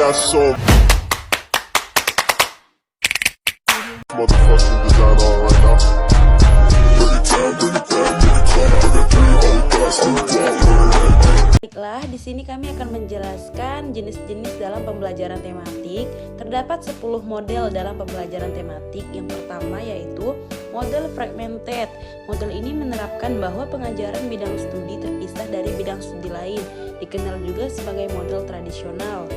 got so motherfucking design on right now. Bring it down, bring it down, bring it down. I got 3 old guys to Baiklah, di sini kami akan menjelaskan jenis-jenis dalam pembelajaran tematik. Terdapat 10 model dalam pembelajaran tematik. Yang pertama yaitu model fragmented. Model ini menerapkan bahwa pengajaran bidang studi terpisah dari bidang studi lain, dikenal juga sebagai model tradisional.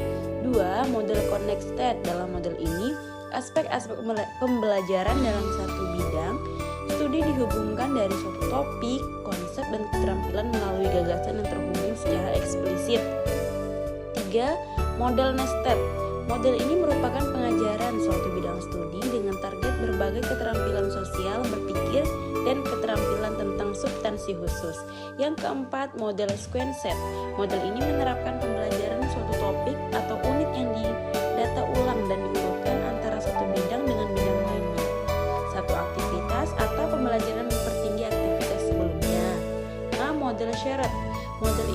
2. Model connected. Dalam model ini, aspek-aspek pembelajaran dalam satu bidang studi dihubungkan dari suatu topik, konsep, dan keterampilan melalui gagasan yang terhubung secara eksplisit. 3. Model nested. Model ini merupakan pengajaran suatu bidang studi dengan target berbagai keterampilan sosial, berpikir, dan keterampilan tentang substansi khusus. Yang keempat, model sequenced. Model ini menerapkan pembelajaran suatu topik atau unit yang didata ulang dan diurutkan antara satu bidang dengan bidang lainnya. Satu aktivitas atau pembelajaran mempertinggi aktivitas sebelumnya. Nah, model shared. Model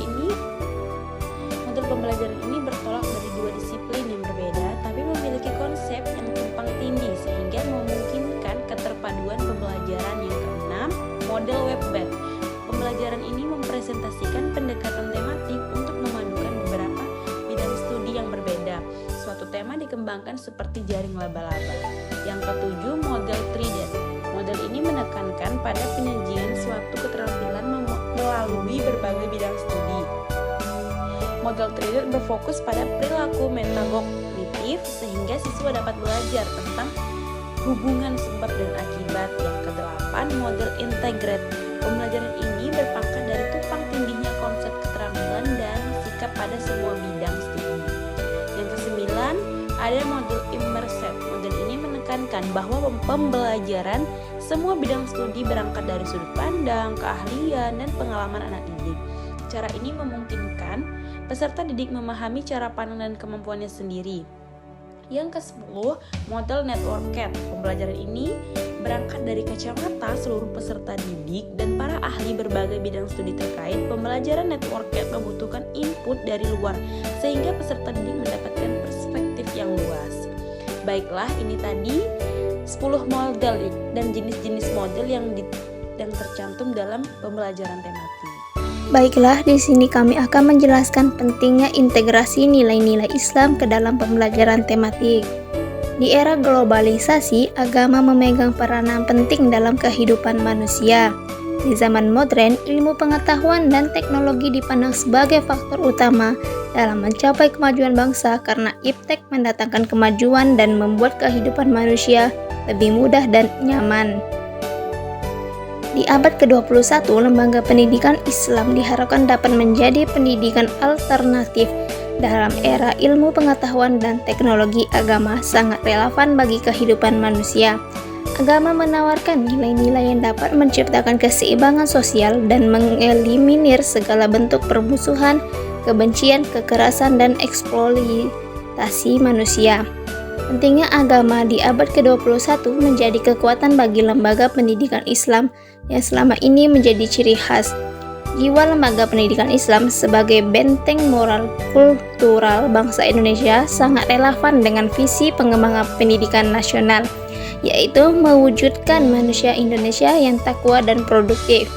pembelajaran ini bertolak dari dua disiplin yang berbeda, tapi memiliki konsep yang tumpang tindih sehingga memungkinkan keterpaduan pembelajaran. Yang keenam, model web-based. Pembelajaran ini mempresentasikan pendekatan tematik untuk memadukan beberapa bidang studi yang berbeda. Suatu tema dikembangkan seperti jaring laba-laba. Yang ketujuh, model treated. Model ini menekankan pada penyajian suatu keterampilan melalui berbagai bidang studi. Model treated berfokus pada perilaku metagognitif sehingga siswa dapat belajar tentang hubungan sebab dan akibat. Yang kedelapan, model integrated. Pembelajaran ini berpangkat dari tumpang tindihnya konsep keterampilan dan sikap pada semua bidang studi. Yang kesembilan, ada model immersive. Model ini menekankan bahwa pembelajaran semua bidang studi berangkat dari sudut pandang, keahlian, dan pengalaman anak didik. Cara ini memungkinkan peserta didik memahami cara pandang dan kemampuannya sendiri. Yang ke-10, model networked. Pembelajaran ini berangkat dari kacamata seluruh peserta didik dan para ahli berbagai bidang studi terkait. Pembelajaran networked membutuhkan input dari luar sehingga peserta didik mendapatkan perspektif yang luas. Baiklah, ini tadi 10 model dan jenis-jenis model yang tercantum dalam pembelajaran tematik. Baiklah, di sini kami akan menjelaskan pentingnya integrasi nilai-nilai Islam ke dalam pembelajaran tematik. Di era globalisasi, agama memegang peranan penting dalam kehidupan manusia. Di zaman modern, ilmu pengetahuan dan teknologi dipandang sebagai faktor utama dalam mencapai kemajuan bangsa karena iptek mendatangkan kemajuan dan membuat kehidupan manusia lebih mudah dan nyaman. Di abad ke-21, lembaga pendidikan Islam diharapkan dapat menjadi pendidikan alternatif. Dalam era ilmu pengetahuan dan teknologi, agama sangat relevan bagi kehidupan manusia. Agama menawarkan nilai-nilai yang dapat menciptakan keseimbangan sosial dan mengeliminir segala bentuk permusuhan, kebencian, kekerasan, dan eksploitasi manusia. Pentingnya agama di abad ke-21 menjadi kekuatan bagi lembaga pendidikan Islam yang selama ini menjadi ciri khas. Jiwa lembaga pendidikan Islam sebagai benteng moral kultural bangsa Indonesia sangat relevan dengan visi pengembangan pendidikan nasional, yaitu mewujudkan manusia Indonesia yang takwa dan produktif.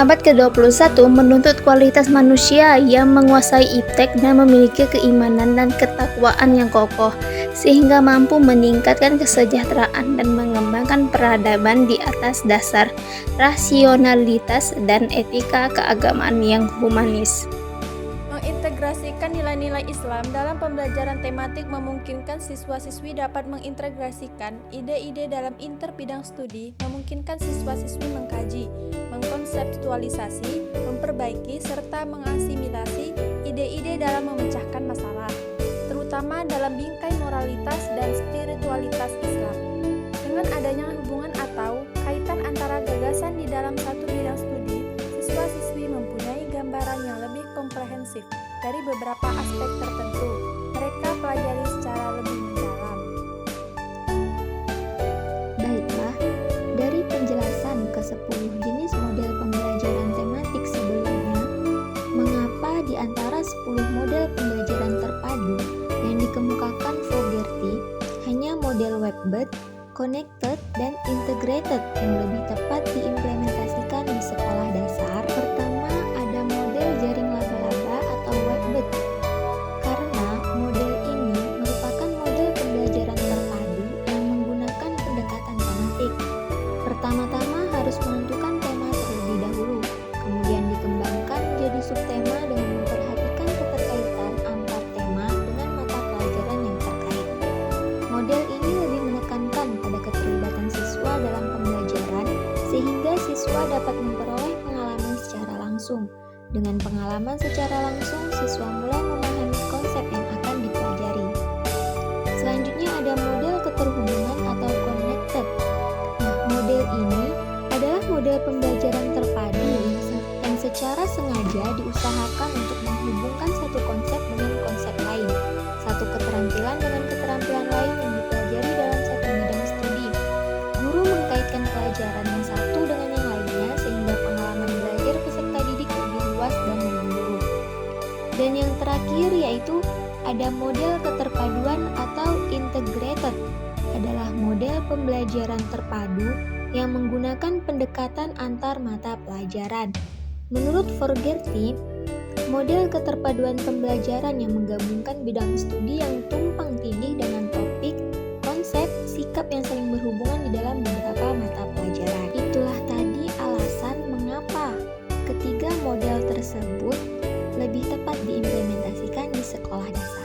Abad ke-21 menuntut kualitas manusia yang menguasai iptek dan memiliki keimanan dan ketakwaan yang kokoh, sehingga mampu meningkatkan kesejahteraan dan mengembangkan peradaban di atas dasar rasionalitas dan etika keagamaan yang humanis. Mengintegrasikan nilai-nilai Islam dalam pembelajaran tematik memungkinkan siswa-siswi dapat mengintegrasikan ide-ide dalam interbidang studi, memungkinkan siswa-siswi mengkaji, mengkonseptualisasi, memperbaiki, serta mengasimilasi ide-ide dalam memecahkan masalah, terutama dalam bingkai moralitas dan spiritualitas Islam. Dengan adanya hubungan atau kaitan antara gagasan di dalam satu bidang studi, siswa-siswi mempunyai gambaran yang lebih komprehensif dari beberapa aspek tertentu. Mereka pelajari secara lebih mendalam. Baiklah, dari penjelasan ke-10 jenis model pembelajaran tematik sebelumnya, mengapa di antara 10 10 model pembelajaran terpadu yang dikemukakan Fogerty hanya model web-based, connected, dan integrated yang lebih tepat diimplementasikan di sekolah dasar. Pertama, ada model jaring laba-laba atau web-based. Karena model ini merupakan model pembelajaran terpadu yang menggunakan pendekatan tematik. Pertama-tama harus menentukan tema terlebih dahulu, kemudian dikembangkan jadi subtema dengan memperhatikan keterkaitan antar tema dengan mata pelajaran yang terkait. Model ini lebih menekankan pada keterlibatan siswa dalam pembelajaran sehingga siswa dapat memperoleh pengalaman secara langsung. Dengan pengalaman secara langsung, siswa mulai memahami konsep yang akan dipelajari. Selanjutnya ada model keterhubungan atau connected. Nah, model ini adalah model pembelajaran terpadu yang secara sengaja diusahakan untuk menghubungkan satu konsep dengan konsep lain, satu keterampilan dengan keterampilan lain yang dipelajari dalam satu bidang studi. Guru mengkaitkan pelajaran yang satu dengan yang lainnya sehingga pengalaman belajar peserta didik lebih luas dan menyeluruh. Dan yang terakhir yaitu ada model keterpaduan atau integrated, adalah model pembelajaran terpadu yang menggunakan pendekatan antar mata pelajaran. Menurut Fogerty, model keterpaduan pembelajaran yang menggabungkan bidang studi yang tumpang tindih dengan topik, konsep, sikap yang saling berhubungan di dalam beberapa mata pelajaran. Itulah tadi alasan mengapa ketiga model tersebut lebih tepat diimplementasikan di sekolah dasar.